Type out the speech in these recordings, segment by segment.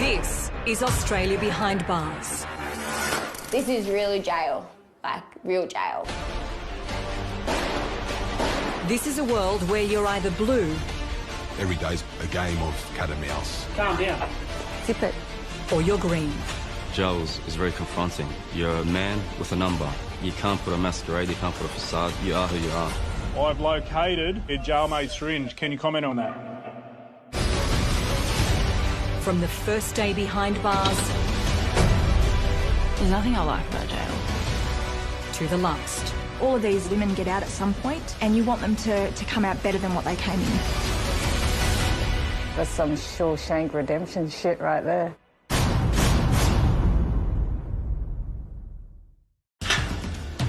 This is Australia Behind Bars. This is really jail, like real jail. This is a world where you're either blue... Every day's a game of cat and mouse. Calm down. Zip it. ...or you're green. Jail is very confronting. You're a man with a number. You can't put a masquerade, you can't put a facade. You are who you are. I've located a jailmate syringe. Can you comment on that? From the first day behind bars... There's nothing I like about jail. ...to the last. All of these women get out at some point, and you want them to come out better than what they came in. That's some Shawshank Redemption shit right there.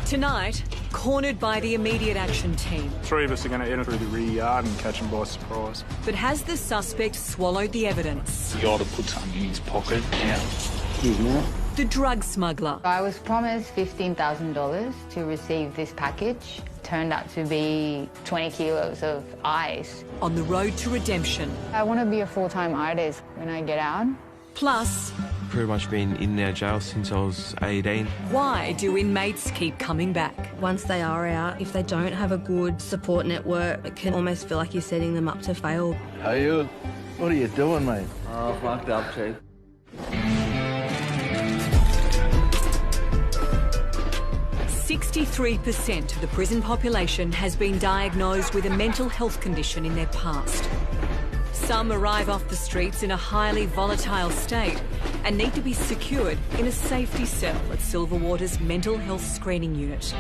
Tonight, cornered by the immediate action team. 3 of us are going to enter through the rear yard and catch him by surprise. But has the suspect swallowed the evidence? You ought to put something in his pocket. Yeah. The drug smuggler. I was promised $15,000 to receive this package. Turned out to be 20 kilos of ice. On the road to redemption. I want to be a full-time artist when I get out. Plus... Pretty much been in their jail since I was 18. Why do inmates keep coming back? Once they are out, if they don't have a good support network, it can almost feel like you're setting them up to fail. How you? What are you doing, mate? Oh, fucked up, Chief. 63% of the prison population has been diagnosed with a mental health condition in their past. Some arrive off the streets in a highly volatile state and need to be secured in a safety cell at Silverwater's mental health screening unit.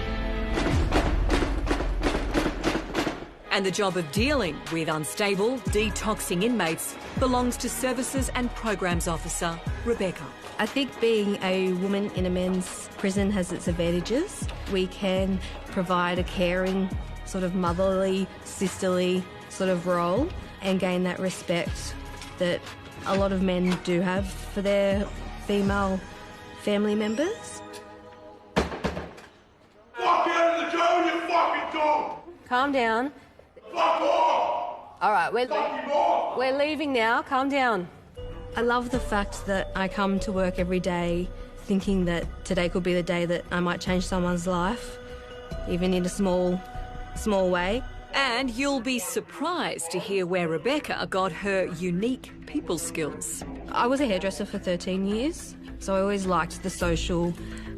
And the job of dealing with unstable, detoxing inmates belongs to Services and Programs Officer Rebecca. I think being a woman in a men's prison has its advantages. We can provide a caring, sort of motherly, sisterly sort of role and gain that respect that a lot of men do have for their female family members. Fuck out of the jail, you fucking dog! Calm down. Fuck off! All right, we're leaving now. Calm down. I love the fact that I come to work every day thinking that today could be the day that I might change someone's life, even in a small way. And you'll be surprised to hear where Rebecca got her unique people skills. I was a hairdresser for 13 years, so I always liked the social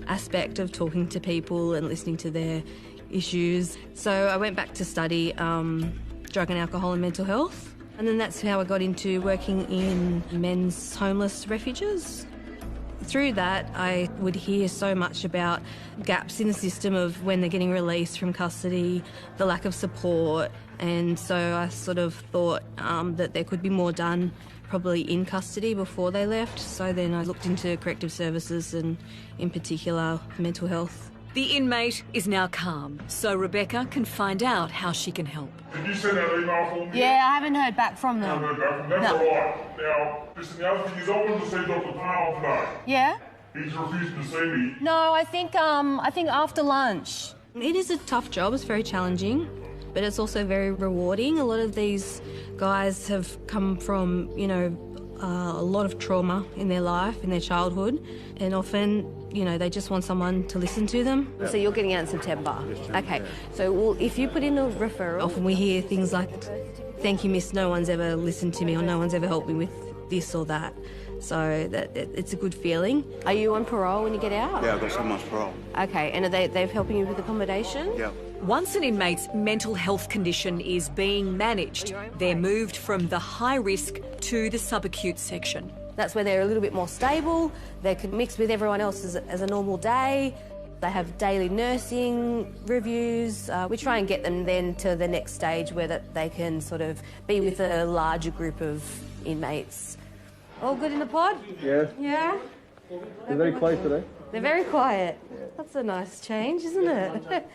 aspect of talking to people and listening to their issues. So I went back to study drug and alcohol and mental health. And then that's how I got into working in men's homeless refuges. Through that, I would hear so much about gaps in the system of when they're getting released from custody, the lack of support, and so I sort of thought that there could be more done probably in custody before they left. So then I looked into corrective services and, in particular, mental health. The inmate is now calm, so Rebecca can find out how she can help. Did you send that email for me? Yeah, I haven't heard back from them. I haven't heard back from them. That's all right. Now, listen, the other thing is I wanted to see Dr. Powell today. Yeah? He's refusing to see me. No, I think after lunch. It is a tough job, it's very challenging, but it's also very rewarding. A lot of these guys have come from, a lot of trauma in their life, in their childhood, and often, they just want someone to listen to them. So you're getting out in September? Okay. So if you put in a referral... Often we hear things like, thank you, miss, no one's ever listened to me or no one's ever helped me with this or that. So it's a good feeling. Are you on parole when you get out? Yeah, I've got so much parole. Okay, and are they're helping you with accommodation? Yeah. Once an inmate's mental health condition is being managed, they're moved from the high risk to the subacute section. That's where they're a little bit more stable, they can mix with everyone else as a normal day, they have daily nursing reviews. We try and get them then to the next stage where they can sort of be with a larger group of inmates. All good in the pod? Yeah. Yeah? They're very quiet today. They're very quiet. That's a nice change, isn't it?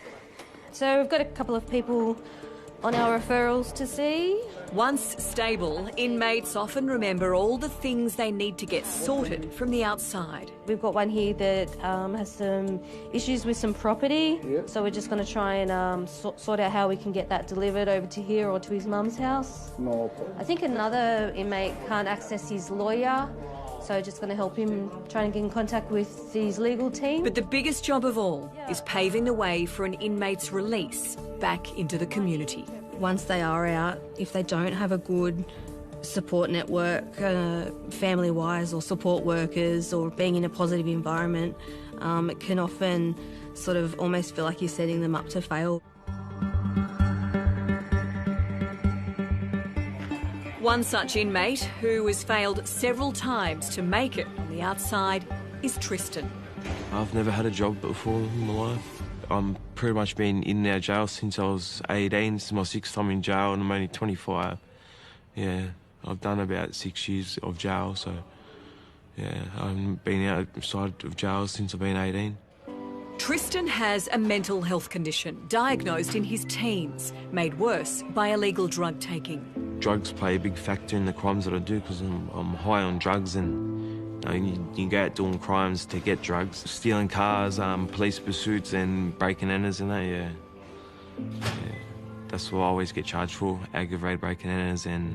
So we've got a couple of people on our referrals to see. Once stable, inmates often remember all the things they need to get sorted from the outside. We've got one here that has some issues with some property, so we're just going to try and sort out how we can get that delivered over to here or to his mum's house. No problem. I think another inmate can't access his lawyer So just going to help him try and get in contact with his legal team. But the biggest job of all is paving the way for an inmate's release back into the community. Once they are out, if they don't have a good support network, family-wise, or support workers, or being in a positive environment, it can often sort of almost feel like you're setting them up to fail. One such inmate who has failed several times to make it on the outside is Tristan. I've never had a job before in my life. I'm pretty much been in and out of jail since I was 18. This is my 6th time in jail and I'm only 25. Yeah, I've done about 6 years of jail, so yeah, I haven't been outside of jail since I've been 18. Tristan has a mental health condition diagnosed in his teens, made worse by illegal drug taking. Drugs play a big factor in the crimes that I do because I'm high on drugs, and you go out doing crimes to get drugs. Stealing cars, police pursuits and breaking and enters and that, yeah. That's what I always get charged for, aggravated breaking and enters and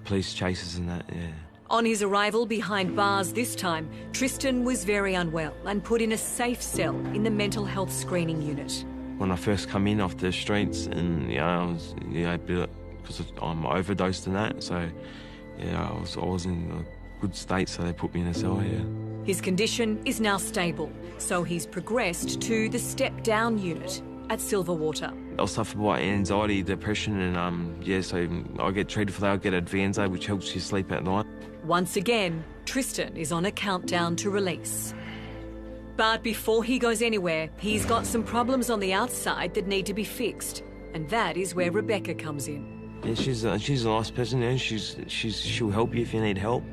police chases and that, yeah. On his arrival behind bars this time, Tristan was very unwell and put in a safe cell in the mental health screening unit. When I first come in off the streets, and I was, because I'm overdosed and that, so yeah, I was in a good state, so they put me in a cell here. His condition is now stable, so he's progressed to the step-down unit at Silverwater. I suffer by anxiety, depression, and yeah, so I get treated for that. I get Advanza, which helps you sleep at night. Once again, Tristan is on a countdown to release. But before he goes anywhere, he's got some problems on the outside that need to be fixed, and that is where Rebecca comes in. Yeah, she's a nice person. Yeah, she'll help you if you need help.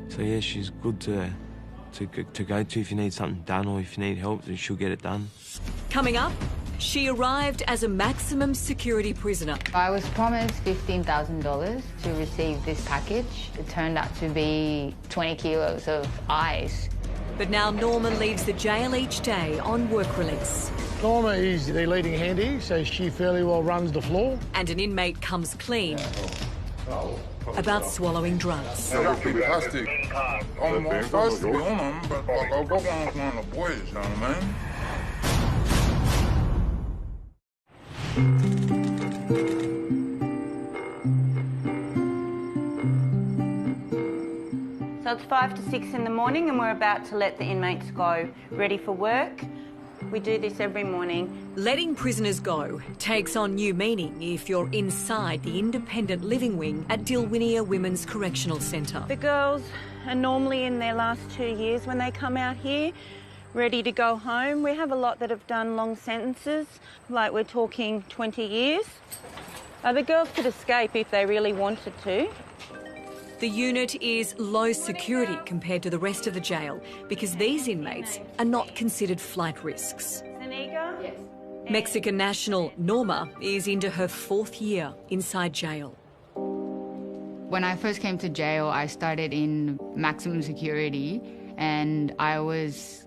So yeah, she's good to go to if you need something done or if you need help. She'll get it done. Coming up, she arrived as a maximum security prisoner. I was promised $15,000 to receive this package. It turned out to be 20 kilos of ice. But now Norma leaves the jail each day on work release. Norma is the leading handy, so she fairly well runs the floor. And an inmate comes clean about swallowing drugs. Fantastic. I'm supposed to be on them, but like, I've got one with one of the boys, you know what I mean? So it's 5 to 6 in the morning and we're about to let the inmates go, ready for work. We do this every morning. Letting prisoners go takes on new meaning if you're inside the independent living wing at Dilwinnia Women's Correctional Centre. The girls are normally in their last 2 years when they come out here, ready to go home. We have a lot that have done long sentences, like we're talking 20 years. The girls could escape if they really wanted to. The unit is low security compared to the rest of the jail because these inmates are not considered flight risks. Yes. Mexican national Norma is into her 4th year inside jail. When I first came to jail, I started in maximum security and I was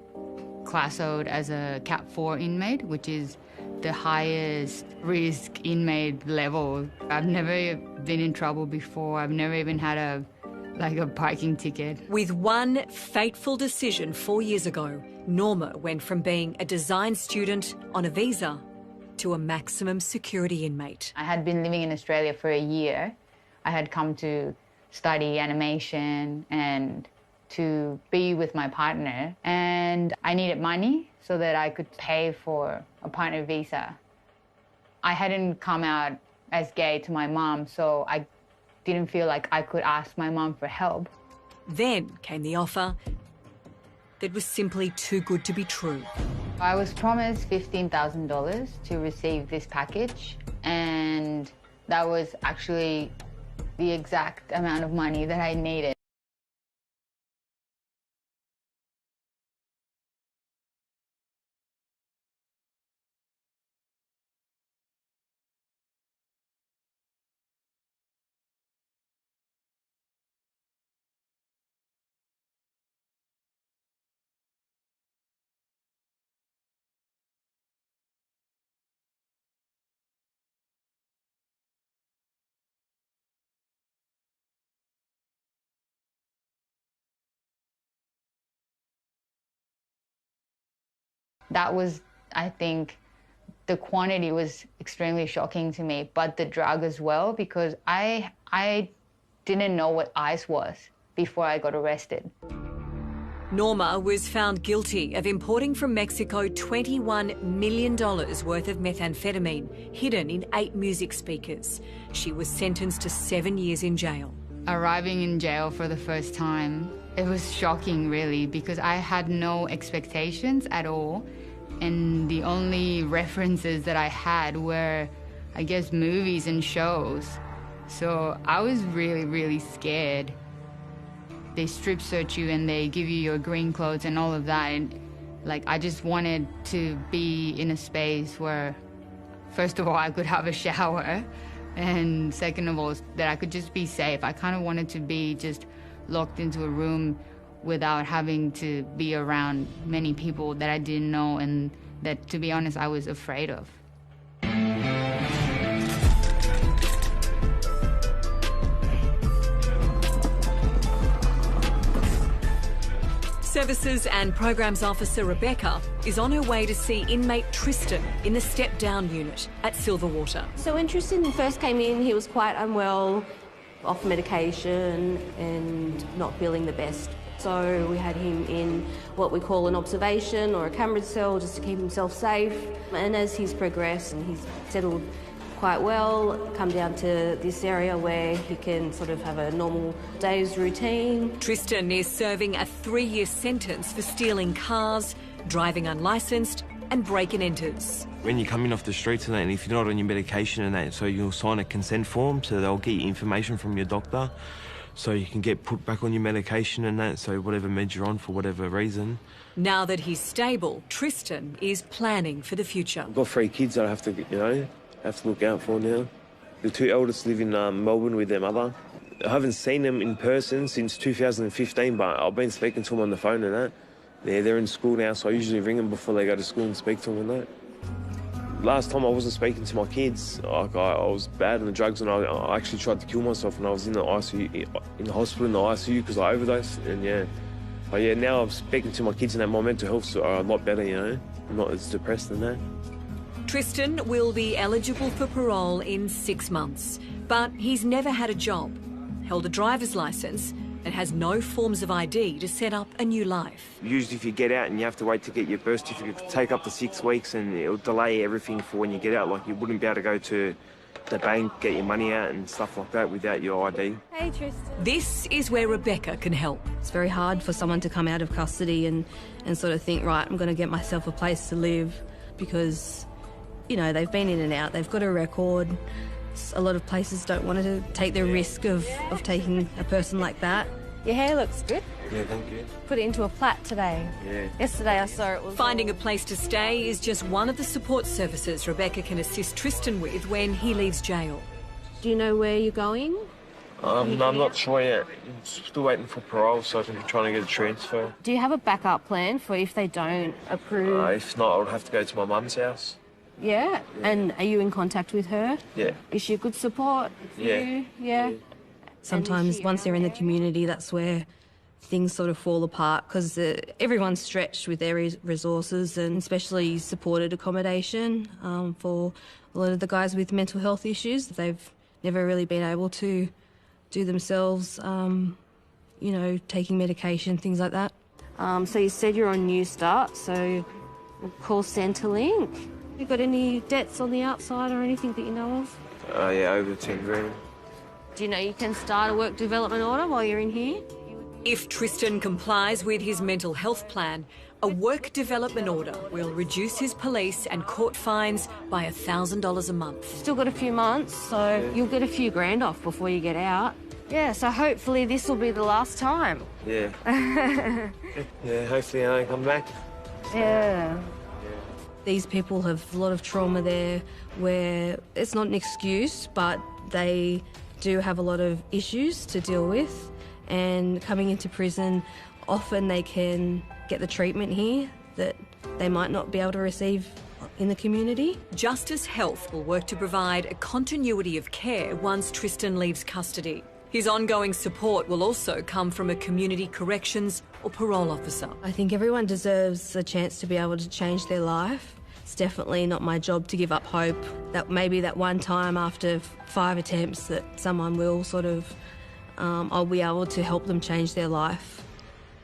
classoed as a Cat 4 inmate, which is the highest risk inmate level. I've never been in trouble before. I've never even had a parking ticket. With one fateful decision 4 years ago, Norma went from being a design student on a visa to a maximum security inmate. I had been living in Australia for a year. I had come to study animation and to be with my partner, and I needed money so that I could pay for a partner visa. I hadn't come out as gay to my mom, so I didn't feel like I could ask my mom for help. Then came the offer that was simply too good to be true. I was promised $15,000 to receive this package, and that was actually the exact amount of money that I needed. That was, I think, the quantity was extremely shocking to me, but the drug as well, because I didn't know what ice was before I got arrested. Norma was found guilty of importing from Mexico $21 million worth of methamphetamine hidden in 8 music speakers. She was sentenced to 7 years in jail. Arriving in jail for the first time, it was shocking really, because I had no expectations at all. And the only references that I had were, I guess, movies and shows. So I was really, really scared. They strip search you and they give you your green clothes and all of that. And like, I just wanted to be in a space where, first of all, I could have a shower. And second of all, that I could just be safe. I kind of wanted to be just locked into a room without having to be around many people that I didn't know and that, to be honest, I was afraid of. Services and Programs Officer Rebecca is on her way to see inmate Tristan in the step-down unit at Silverwater. So when Tristan first came in, he was quite unwell, off medication and not feeling the best. So we had him in what we call an observation or a camera cell just to keep himself safe. And as he's progressed and he's settled quite well, come down to this area where he can sort of have a normal day's routine. Tristan is serving a 3-year sentence for stealing cars, driving unlicensed and break-and-enters. When you come in off the streets and that, and if you're not on your medication and that, so you'll sign a consent form, so they'll get you information from your doctor, so you can get put back on your medication and that, so whatever meds you're on for whatever reason. Now that he's stable, Tristan is planning for the future. I've got 3 kids that I have to, have to look out for now. The 2 eldest live in Melbourne with their mother. I haven't seen them in person since 2015, but I've been speaking to them on the phone and that. Yeah, they're in school now, so I usually ring them before they go to school and speak to them and that. Last time I wasn't speaking to my kids. I was bad on the drugs and I actually tried to kill myself when I was in the ICU, in the hospital in the ICU because I overdosed. And yeah, but yeah, now I'm speaking to my kids and that my mental health's a lot better, I'm not as depressed than that. Tristan will be eligible for parole in 6 months, but he's never had a job, held a driver's licence and has no forms of ID to set up a new life. Usually if you get out and you have to wait to get your birth certificate, it could take up to 6 weeks and it'll delay everything for when you get out. Like you wouldn't be able to go to the bank, get your money out and stuff like that without your ID. Hey, Tristan. This is where Rebecca can help. It's very hard for someone to come out of custody and sort of think, right, I'm going to get myself a place to live because, they've been in and out, they've got a record. A lot of places don't want to take the risk of taking a person like that. Your hair looks good. Yeah, thank you. Put it into a plait today. Yeah. Yesterday I saw it was... Finding a place to stay is just one of the support services Rebecca can assist Tristan with when he leaves jail. Do you know where you're going? No, I'm not sure yet. I'm still waiting for parole, so I'm trying to get a transfer. Do you have a backup plan for if they don't approve? If not, I would have to go to my mum's house. Yeah? And are you in contact with her? Yeah. Is she a good support for you? Yeah. Sometimes once they're in the community, that's where things sort of fall apart because everyone's stretched with their resources and especially supported accommodation for a lot of the guys with mental health issues. They've never really been able to do themselves, taking medication, things like that. So you said you're on New Start, so we'll call Centrelink. You got any debts on the outside or anything that you know of? Yeah, over 10 grand. Do you know you can start a work development order while you're in here? If Tristan complies with his mental health plan, a work development order will reduce his police and court fines by $1,000 a month. Still got a few months, so you'll get a few grand off before you get out. Yeah, so hopefully this will be the last time. Yeah. Yeah, hopefully I don't come back. Yeah. These people have a lot of trauma there where it's not an excuse, but they do have a lot of issues to deal with. And coming into prison, often they can get the treatment here that they might not be able to receive in the community. Justice Health will work to provide a continuity of care once Tristan leaves custody. His ongoing support will also come from a community corrections or parole officer. I think everyone deserves a chance to be able to change their life. It's definitely not my job to give up hope that maybe that one time after 5 attempts that someone will I'll be able to help them change their life.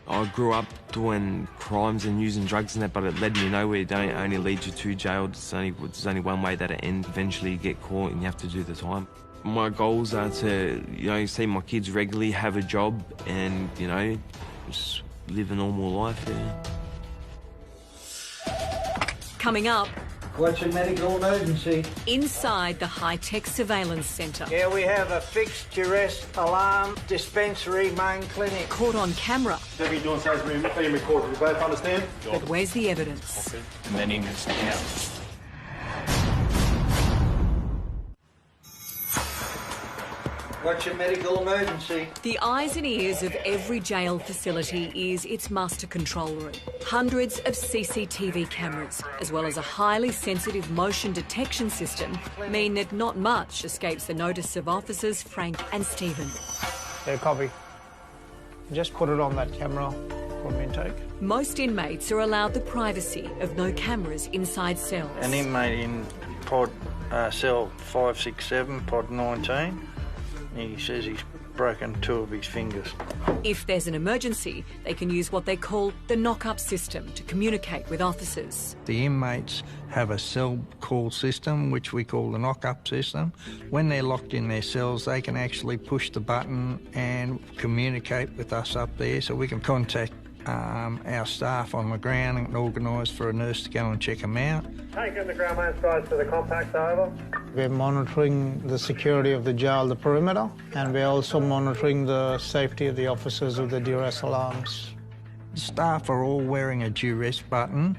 I grew up doing crimes and using drugs and that, but it led me nowhere. It only leads you to jail. There's only one way that it ends. Eventually you get caught and you have to do the time. My goals are to, see my kids regularly, have a job and, just live a normal life, Coming up... What's your medical emergency? Inside the high-tech surveillance centre. Yeah, we have a fixed duress alarm dispensary main clinic. Caught on camera. Every doing so is being recorded. You both understand? But where's the evidence? And then in this account. What's your medical emergency? The eyes and ears of every jail facility is its master control room. Hundreds of CCTV cameras, as well as a highly sensitive motion detection system, mean that not much escapes the notice of officers Frank and Stephen. Yeah, copy. Just put it on that camera from intake. Most inmates are allowed the privacy of no cameras inside cells. An inmate in pod cell 567, pod 19. He says he's broken 2 of his fingers. If there's an emergency, they can use what they call the knock-up system to communicate with officers. The inmates have a cell call system, which we call the knock-up system. When they're locked in their cells, they can actually push the button and communicate with us up there, so we can contact our staff on the ground and organise for a nurse to go and check them out. Taking the ground main skies to the compact, over. We're monitoring the security of the jail, the perimeter, and we're also monitoring the safety of the officers with the duress alarms. Staff are all wearing a duress button.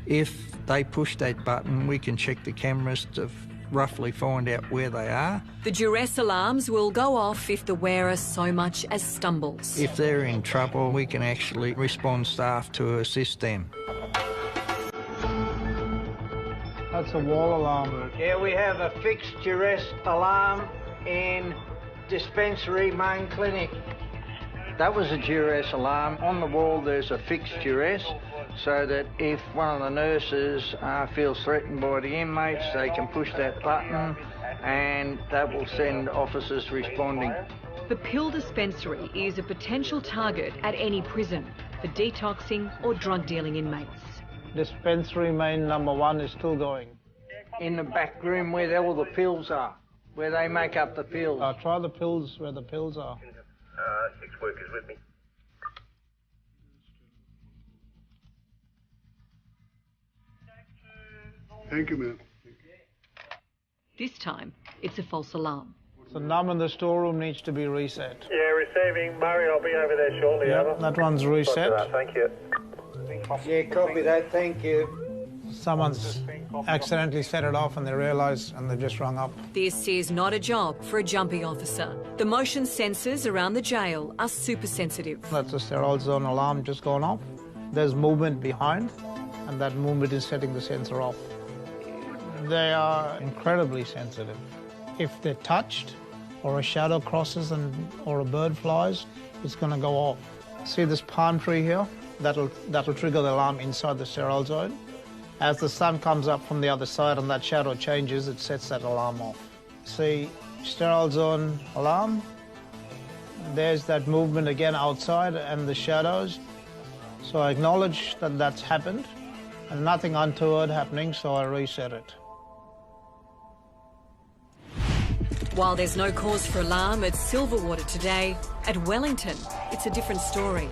If they push that button, we can check the cameras to roughly find out where they are. The duress alarms will go off if the wearer so much as stumbles. If they're in trouble, we can actually respond staff to assist them. That's a wall alarm. Yeah, we have a fixed duress alarm in dispensary main clinic. That was a duress alarm. On the wall there's a fixed duress, so that if one of the nurses feels threatened by the inmates, they can push that button and that will send officers responding. The pill dispensary is a potential target at any prison for detoxing or drug dealing inmates. Dispensary main number 1 is still going. In the back room where all the pills are, where they make up the pills. Try the pills where the pills are. 6 workers with me. Thank you, ma'am. This time, it's a false alarm. The number in the storeroom needs to be reset. Yeah, receiving. Murray, I'll be over there shortly, over. That one's reset. Thank you. Yeah, copy that, thank you. Someone's accidentally set it off and they realise and they've just rung up. This is not a job for a jumping officer. The motion sensors around the jail are super sensitive. That's a sterile zone alarm just gone off. There's movement behind and that movement is setting the sensor off. They are incredibly sensitive. If they're touched or a shadow crosses or a bird flies, it's going to go off. See this palm tree here? That'll trigger the alarm inside the sterile zone. As the sun comes up from the other side and that shadow changes, it sets that alarm off. See, sterile zone alarm. There's that movement again outside and the shadows. So I acknowledge that that's happened and nothing untoward happening, so I reset it. While there's no cause for alarm at Silverwater today, at Wellington, it's a different story.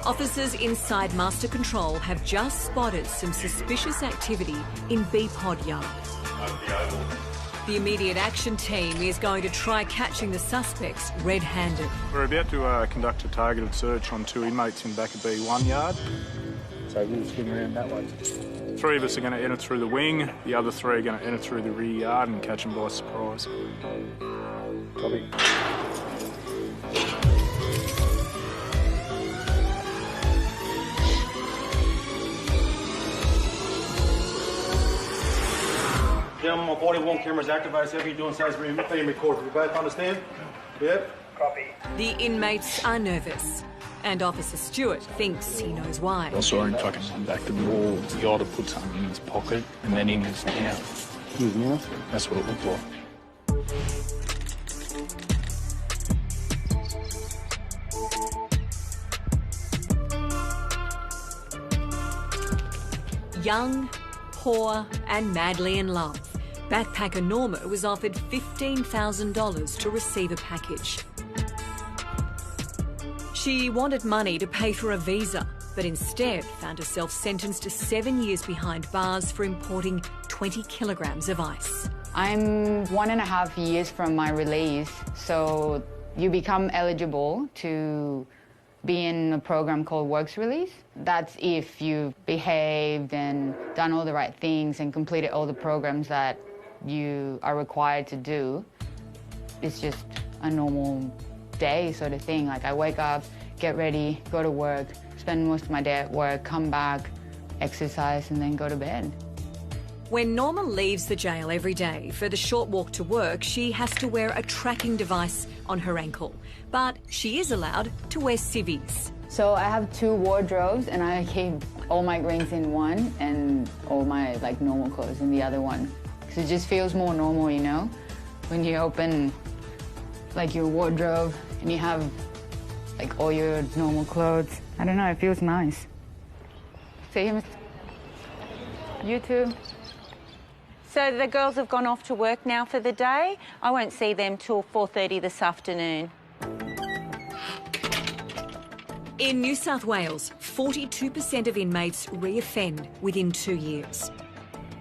Officers inside Master Control have just spotted some suspicious activity in B-Pod Yard. The immediate action team is going to try catching the suspects red-handed. We're about to conduct a targeted search on 2 inmates in back of B1 yard. So we'll swing around that way. 3 of us are going to enter through the wing, the other 3 are going to enter through the rear yard and catch them by surprise. Copy. gentlemen, my body-worn camera is activated, so everything you're doing says being recorded. We both understand? Yep. Copy. The inmates are nervous, and Officer Stewart thinks he knows why. I saw him fucking back to the wall. The guy to put something in his pocket and then in his mouth. His mouth? That's what it looked like. Young, poor and madly in love, backpacker Norma was offered $15,000 to receive a package. She wanted money to pay for a visa, but instead found herself sentenced to 7 years behind bars for importing 20 kilograms of ice. I'm 1.5 years from my release, so you become eligible to be in a program called Works Release. That's if you've behaved and done all the right things and completed all the programs that you are required to do. It's just a normal day sort of thing. Like I wake up, get ready, go to work, spend most of my day at work, come back, exercise and then go to bed. When Norma leaves the jail every day for the short walk to work, she has to wear a tracking device on her ankle. But she is allowed to wear civvies. So I have 2 wardrobes and I keep all my rings in one and all my like normal clothes in the other one. Because it just feels more normal, you know? When you open like your wardrobe and you have like all your normal clothes. I don't know, it feels nice. See him? You too. So the girls have gone off to work now for the day. I won't see them till 4:30 this afternoon. In New South Wales, 42% of inmates reoffend within 2 years.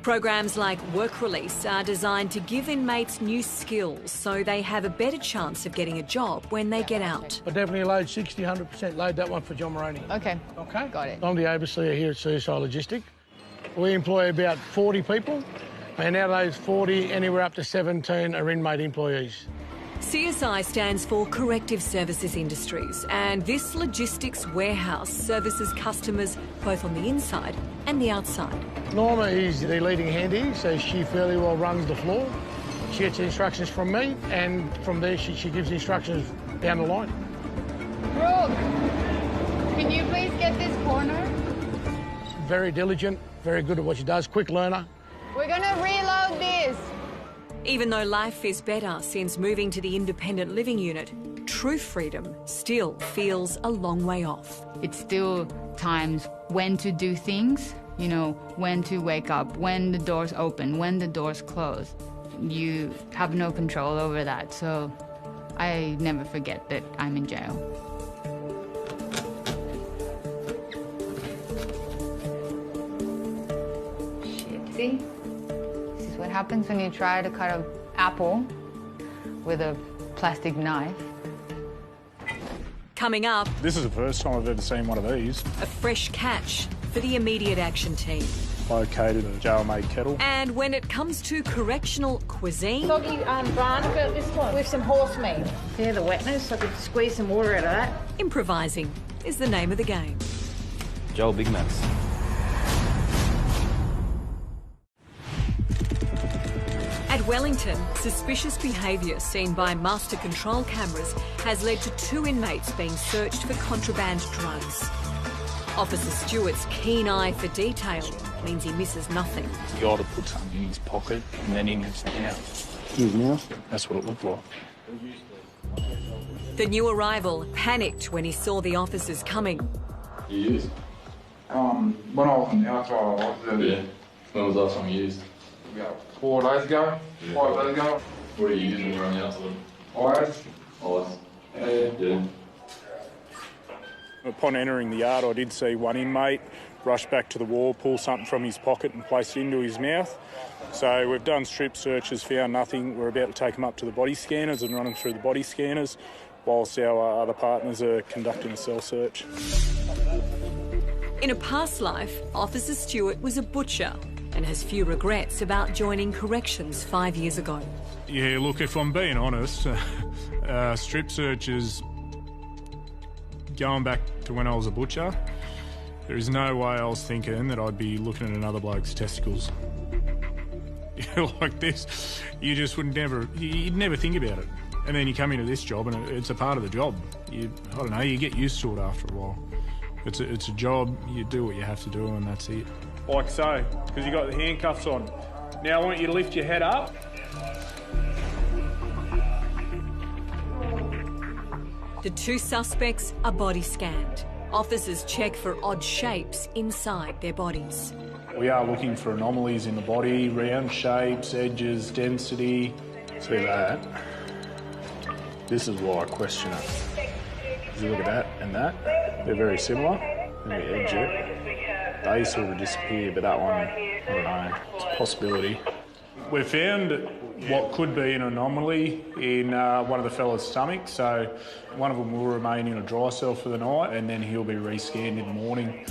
Programs like Work Release are designed to give inmates new skills so they have a better chance of getting a job when they get out. I definitely load 60, 100%. Load that one for John Moroney. Okay. Okay? Got it. I'm the overseer here at CSI Logistic. We employ about 40 people, and out of those 40, anywhere up to 17 are inmate employees. CSI stands for Corrective Services Industries, and this logistics warehouse services customers both on the inside and the outside. Norma is the leading hand here, so she fairly well runs the floor. She gets instructions from me, and from there she gives instructions down the line. Brooke, can you please get this corner? Very diligent, very good at what she does, quick learner. We're gonna reload this. Even though life is better since moving to the independent living unit, true freedom still feels a long way off. It's still times when to do things, you know, when to wake up, when the doors open, when the doors close. You have no control over that, so I never forget that I'm in jail. Shit, see? This is what happens when you try to cut an apple with a plastic knife. Coming up, This is the first time I've ever seen one of these. a fresh catch for the immediate action team. Located a jail-made kettle. And when it comes to correctional cuisine, Soggy barnacle this one with some horse meat. Yeah, the wetness, I could squeeze some water out of that. improvising is the name of the game. Joel Big Macs. At Wellington, suspicious behaviour seen by master control cameras has led to 2 inmates being searched for contraband drugs. Officer Stewart's keen eye for detail means he misses nothing. The guy to put something in his pocket and then in his mouth. His mouth? That's what it looked like. The new arrival panicked when he saw the officers coming. You used? When I was on the outside, I was Yeah. When was the last time you used? about 4 days ago, 5 days ago. What are you using when you're on the outside? Ice. Ice. Yeah. Upon entering the yard, I did see one inmate rush back to the wall, pull something from his pocket and place it into his mouth. So we've done strip searches, found nothing. We're about to take him up to the body scanners and run him through the body scanners whilst our other partners are conducting a cell search. In a past life, Officer Stewart was a butcher and has few regrets about joining corrections 5 years ago. Yeah, look, if I'm being honest, strip searches, going back to when I was a butcher, there is no way I was thinking that I'd be looking at another bloke's testicles. like this, you just would never, you'd never think about it. And then you come into this job and it's a part of the job. I don't know, you get used to it after a while. It's a job, you do what you have to do and that's it. Like so, because you got the handcuffs on. Now I want you to lift your head up. The two suspects are body scanned. Officers check for odd shapes inside their bodies. We are looking for anomalies in the body, round shapes, edges, density. See that? This is why I question it. If you look at that and that, they're very similar. And the edge it, they sort of disappear, but that one, I don't know, it's a possibility. We found what could be an anomaly in one of the fella's stomachs, so one of them will remain in a dry cell for the night and then he'll be rescanned in the morning.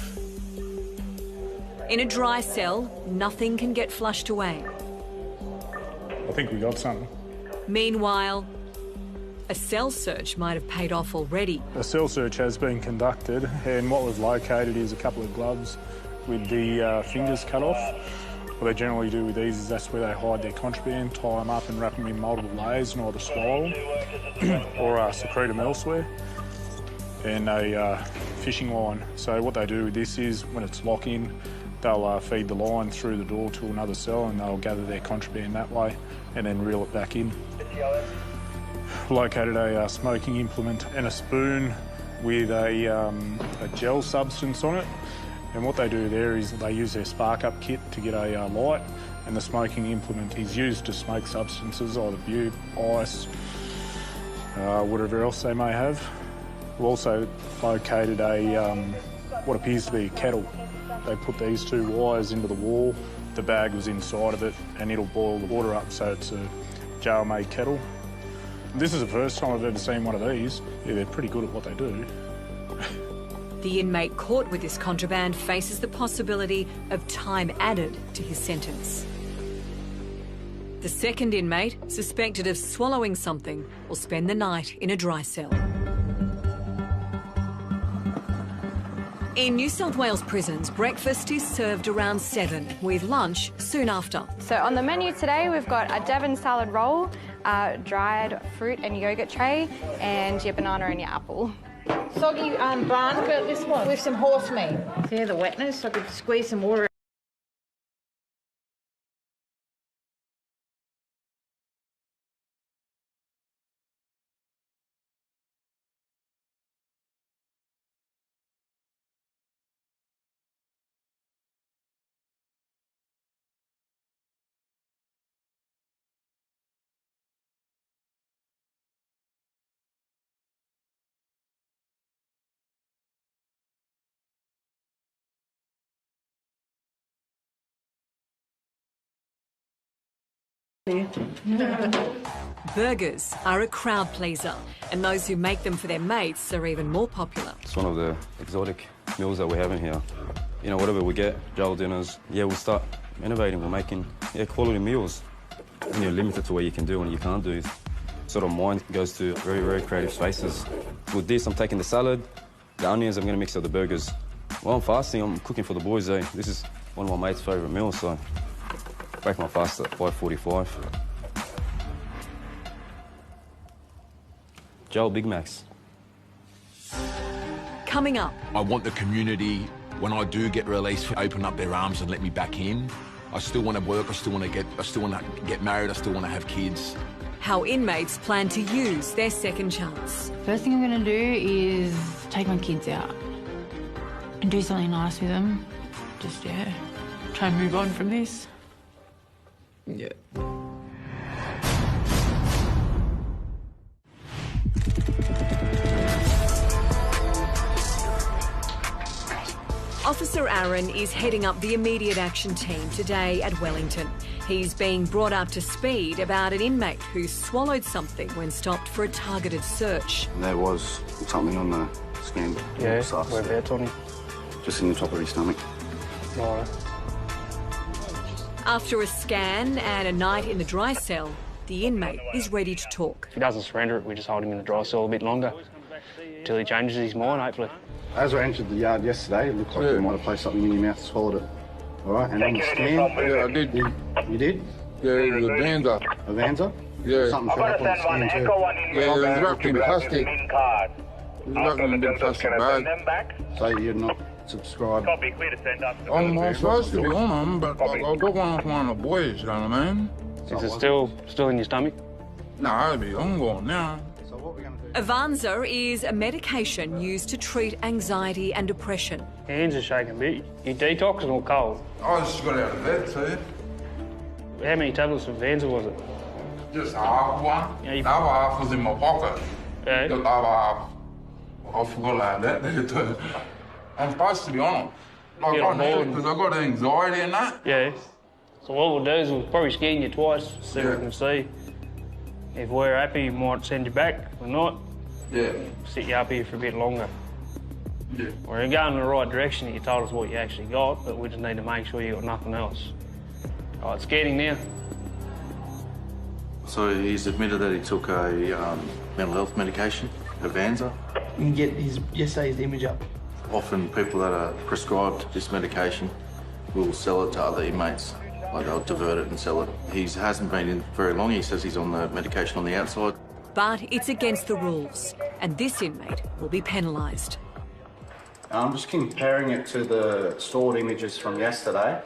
In a dry cell, nothing can get flushed away. I think we got something. Meanwhile, a cell search might have paid off already. A cell search has been conducted and what was located is a couple of gloves with the fingers cut off. What they generally do with these is that's where they hide their contraband, tie them up and wrap them in multiple layers and either swallow them or secrete them elsewhere. And a fishing line. So what they do with this is when it's lock-in, they'll feed the line through the door to another cell and they'll gather their contraband that way and then reel it back in. Located a smoking implement and a spoon with a gel substance on it. And what they do there is they use their spark-up kit to get a light, and the smoking implement is used to smoke substances, either bute, ice, whatever else they may have. We've also located a what appears to be a kettle. They put these two wires into the wall, the bag was inside of it, and it'll boil the water up, so it's a jail-made kettle. This is the first time I've ever seen one of these. Yeah, they're pretty good at what they do. The inmate caught with this contraband faces the possibility of time added to his sentence. The second inmate, suspected of swallowing something, will spend the night in a dry cell. In New South Wales prisons, breakfast is served around 7, with lunch soon after. So on the menu today, we've got a Devon salad roll, dried fruit and yoghurt tray, and your banana and your apple. Soggy barn about this one with some horse meat. See the wetness? I could squeeze some water. Burgers are a crowd pleaser, and those who make them for their mates are even more popular. It's one of the exotic meals that we have in here. You know, whatever we get, jail dinners, yeah, we'll start innovating. We're making, quality meals. And you're limited to what you can do and you can't do. Sort of mind goes to very, very creative spaces. With this, I'm taking the salad, the onions, I'm going to mix up the burgers. While I'm fasting, I'm cooking for the boys, This is one of my mates' favourite meals, so break my fast at 5:45. Joel Big Macs. Coming up. I want the community, when I do get released, to open up their arms and let me back in. I still want to work, I still want to get married, I still want to have kids. How inmates plan to use their second chance. First thing I'm going to do is take my kids out and do something nice with them. Just, try and move on from this. Yeah. Officer Aaron is heading up the immediate action team today at Wellington. He's being brought up to speed about an inmate who swallowed something when stopped for a targeted search. There was something on the scan. Yeah, where about, Tony? Just in the top of his stomach. Right. After a scan and a night in the dry cell, the inmate is ready to talk. If he doesn't surrender it, we just hold him in the dry cell a bit longer until he changes his mind, hopefully. As I entered the yard yesterday, it looked like you might have placed something in your mouth and swallowed it. All right, and on the scan... Yeah, I did. You did? Yeah, it was Avanza. Avanza? Yeah. Something showed up on the scan too. Yeah, it was wrapped in plastic. It was wrapped in a big plastic bag. So you're not subscribed? I'm supposed to be on them, but I got one off one of the boys, you know what I mean? Is it still in your stomach? No, I'm going now. Avanza is a medication used to treat anxiety and depression. Hands are shaking a bit. You detoxing or cold? I just got out of bed, too. How many tablets of Avanza was it? Just half one. Yeah, you... The other half was in my pocket. Yeah. The other half, I forgot about that there too. I'm supposed to be on them. Like I know, because I got anxiety and that. Yeah. So what we'll do is we'll probably scan you twice, see what we can see. If we're happy, we might send you back. If we're not, sit you up here for a bit longer. Yeah. We're going in the right direction. You told us what you actually got, but we just need to make sure you got nothing else. All right, scanning now. So he's admitted that he took a mental health medication, Avanza. You can get yesterday's image up. Often people that are prescribed this medication will sell it to other inmates. Like they'll divert it and sell it. He hasn't been in very long. He says he's on the medication on the outside. But it's against the rules, and this inmate will be penalised. I'm just comparing it to the stored images from yesterday.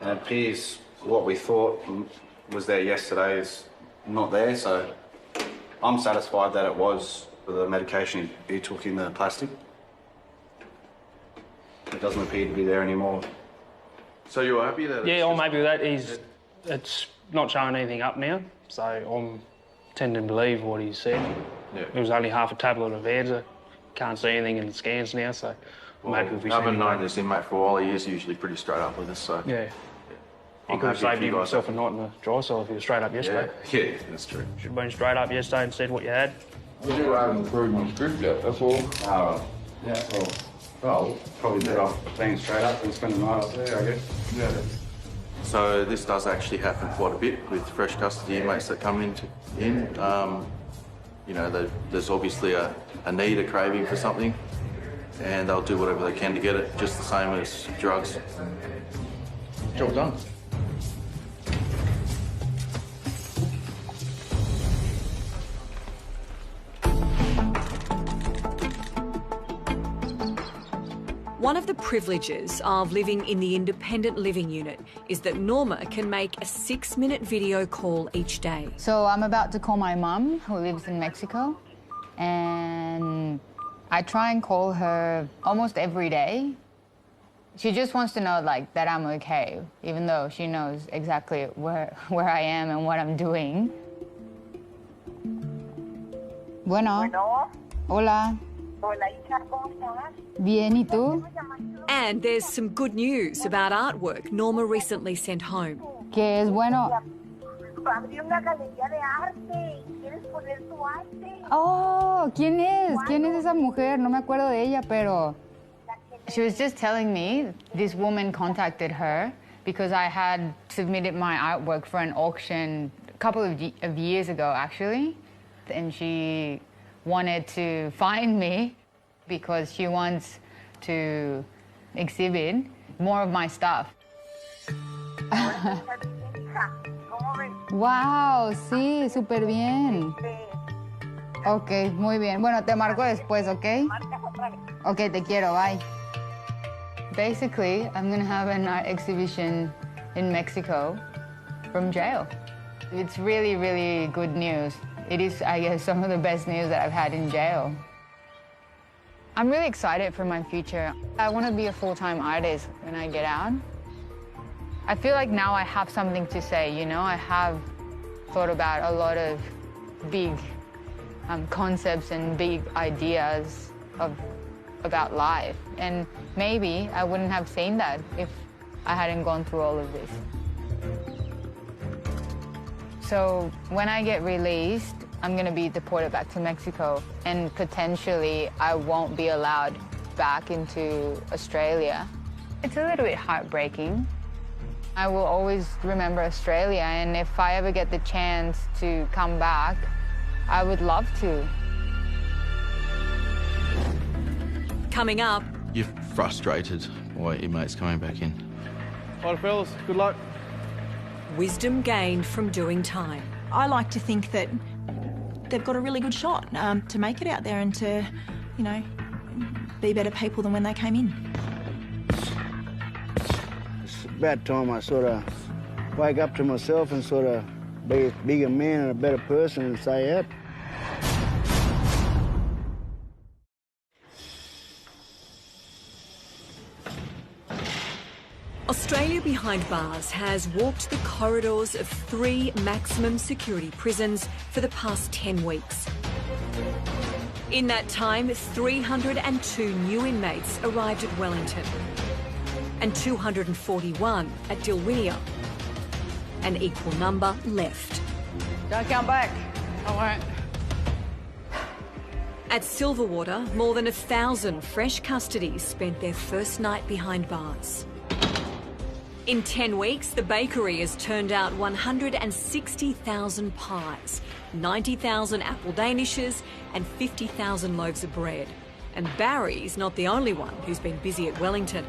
And it appears what we thought was there yesterday is not there, so I'm satisfied that it was the medication he took in the plastic. It doesn't appear to be there anymore. So you're happy that? Yeah, I'm happy with that. It's not showing anything up now, so I'm tending to believe what he said. Yeah. It was only half a tablet of Avanza. Can't see anything in the scans now, so I'm happy if we I've been knowing this inmate for a while. He is usually pretty straight up with us, so. Yeah. He could have saved himself a night in the dry cell if he was straight up yesterday. Yeah, that's true. Should have been straight up yesterday and said what you had. I haven't improved my script yet, that's all. Yeah, well, probably better off being straight up and spending the night up there, I guess. Yeah. So this does actually happen quite a bit with fresh custody inmates that come in. You know, there's obviously a need, a craving for something, and they'll do whatever they can to get it, just the same as drugs. Job done. One of the privileges of living in the independent living unit is that Norma can make a 6-minute video call each day. So I'm about to call my mum, who lives in Mexico, and I try and call her almost every day. She just wants to know, like, that I'm okay, even though she knows exactly where I am and what I'm doing. Bueno. Hola. Hola, hija, ¿cómo estás? Bien, ¿y tú? And there's some good news about artwork Norma recently sent home. Que es bueno. Abrí una galería de arte y quieres poner tu arte. Oh, ¿quién es? ¿Quién es esa mujer? No me acuerdo de ella, pero... She was just telling me this woman contacted her because I had submitted my artwork for an auction a couple of years ago, actually. And she wanted to find me because she wants to exhibit more of my stuff. Wow, sí, súper bien. Ok, muy bien. Bueno, te marco después, ¿ok? Ok, te quiero, bye. Basically, I'm gonna have an art exhibition in Mexico from jail. It's really, really good news. It is, I guess, some of the best news that I've had in jail. I'm really excited for my future. I want to be a full-time artist when I get out. I feel like now I have something to say, you know? I have thought about a lot of big concepts and big ideas about life. And maybe I wouldn't have seen that if I hadn't gone through all of this. So when I get released, I'm going to be deported back to Mexico, and potentially I won't be allowed back into Australia. It's a little bit heartbreaking. I will always remember Australia, and if I ever get the chance to come back, I would love to. Coming up... You're frustrated by inmates coming back in. All right, fellas, good luck. wisdom gained from doing time. I like to think that they've got a really good shot to make it out there and to, you know, be better people than when they came in. It's about time I sort of wake up to myself and sort of be a bigger man and a better person and say, yep. Australia Behind Bars has walked the corridors of 3 maximum security prisons for the past 10 weeks. In that time, 302 new inmates arrived at Wellington and 241 at Dilwinia. An equal number left. Don't come back. I won't. At Silverwater, more than 1,000 fresh custodies spent their first night behind bars. In 10 weeks, the bakery has turned out 160,000 pies, 90,000 apple danishes and 50,000 loaves of bread. And Barry's not the only one who's been busy at Wellington.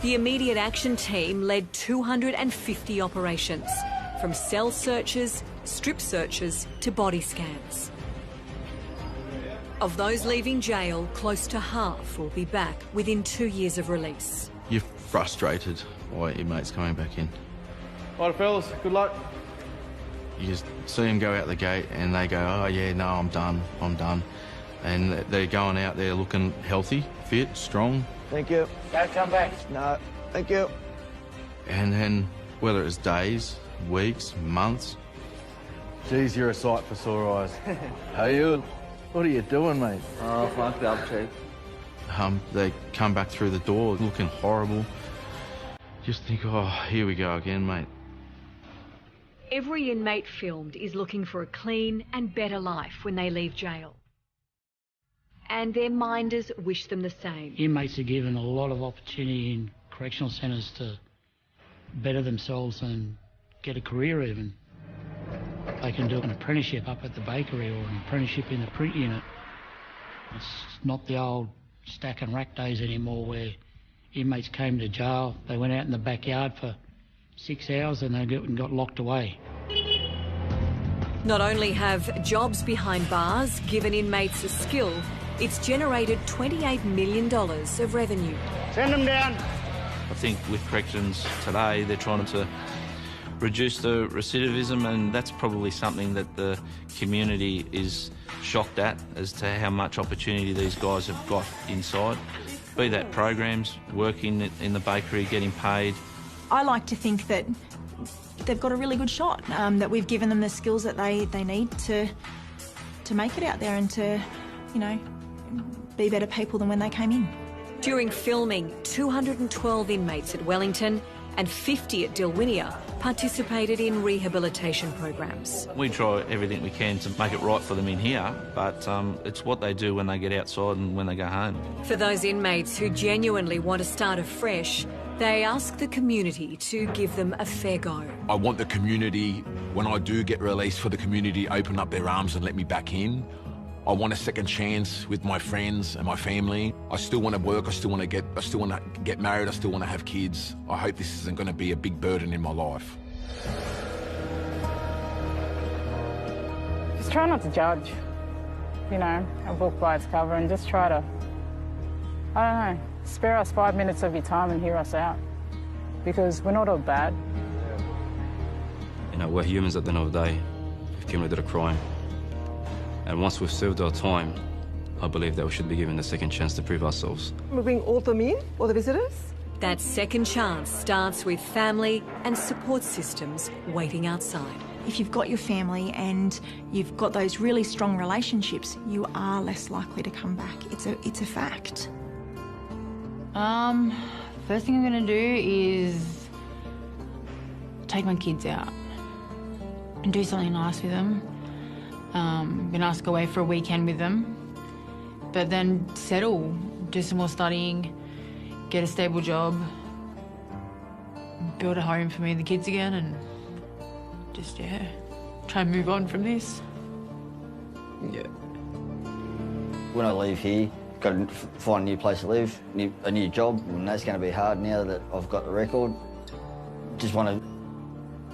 The immediate action team led 250 operations, from cell searches, strip searches to body scans. Of those leaving jail, close to half will be back within 2 years of release. You're frustrated by inmates coming back in. Right, fellas, good luck. You just see them go out the gate and they go, oh yeah, no, I'm done. And they're going out there looking healthy, fit, strong. Thank you. Don't come back. No, thank you. And then, whether it's days, weeks, months. Geez, you're a sight for sore eyes. Hey, you. What are you doing, mate? Oh, fucked up, Chief. They come back through the door looking horrible. Just think, oh, here we go again, mate. Every inmate filmed is looking for a clean and better life when they leave jail. And their minders wish them the same. Inmates are given a lot of opportunity in correctional centres to better themselves and get a career even. They can do an apprenticeship up at the bakery or an apprenticeship in the print unit. It's not the old stack and rack days anymore where inmates came to jail, they went out in the backyard for 6 hours and they got locked away. Not only have jobs behind bars given inmates a skill, it's generated $28 million of revenue. Send them down. I think with corrections today, they're trying to reduce the recidivism, and that's probably something that the community is shocked at as to how much opportunity these guys have got inside. Be that programs, working in the bakery, getting paid. I like to think that they've got a really good shot, that we've given them the skills that they need to make it out there and to, you know, be better people than when they came in. During filming, 212 inmates at Wellington and 50 at Dilwinia participated in rehabilitation programs. We try everything we can to make it right for them in here, but it's what they do when they get outside and when they go home. For those inmates who genuinely want to start afresh, they ask the community to give them a fair go. I want the community, when I do get released, for the community to open up their arms and let me back in. I want a second chance with my friends and my family. I still want to work, I still want to get married, I still want to have kids. I hope this isn't going to be a big burden in my life. Just try not to judge, you know, a book by its cover, and just try to, I don't know, spare us 5 minutes of your time and hear us out, because we're not all bad. You know, we're humans at the end of the day. We've committed a crime. And once we've served our time, I believe that we should be given a second chance to prove ourselves. We bring all of them in, all the visitors. That second chance starts with family and support systems waiting outside. If you've got your family and you've got those really strong relationships, you are less likely to come back. It's a fact. First thing I'm going to do is take my kids out and do something nice with them. I'm going to ask away for a weekend with them, but then settle, do some more studying, get a stable job, build a home for me and the kids again, and just, yeah, try and move on from this. Yeah. When I leave here, got to find a new place to live, a new job, and that's going to be hard now that I've got the record. Just want to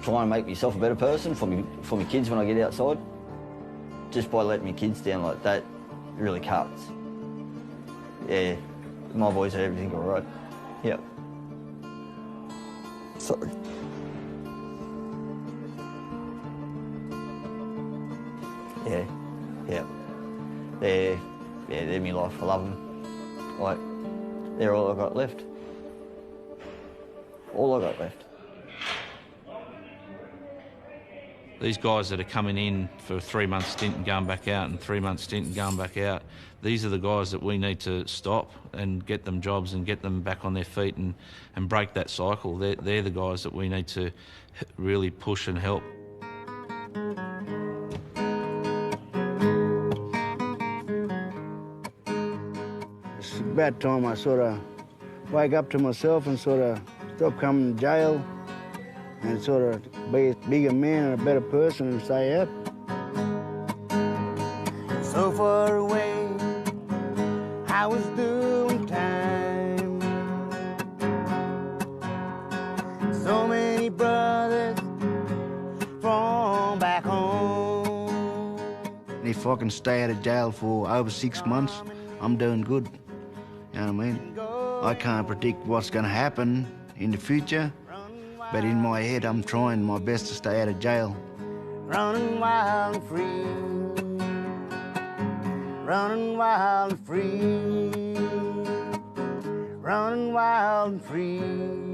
trying to make myself a better person for my kids when I get outside. Just by letting my kids down like that, it really cuts. Yeah, my boys are everything all right. Yep. Sorry. Yeah, yeah. They're my life. I love them. Like, they're all I got left. All I got left. These guys that are coming in for a 3-month stint and going back out and 3-month stint and going back out, these are the guys that we need to stop and get them jobs and get them back on their feet and break that cycle. They're the guys that we need to really push and help. It's about time I sort of wake up to myself and sort of stop coming to jail and sort of be a bigger man and a better person and stay out. So far away, I was doing time. So many brothers from back home. And if I can stay out of jail for over 6 months, I'm doing good. You know what I mean? I can't predict what's going to happen in the future, but in my head, I'm trying my best to stay out of jail. Running wild and free. Running wild and free. Running wild and free.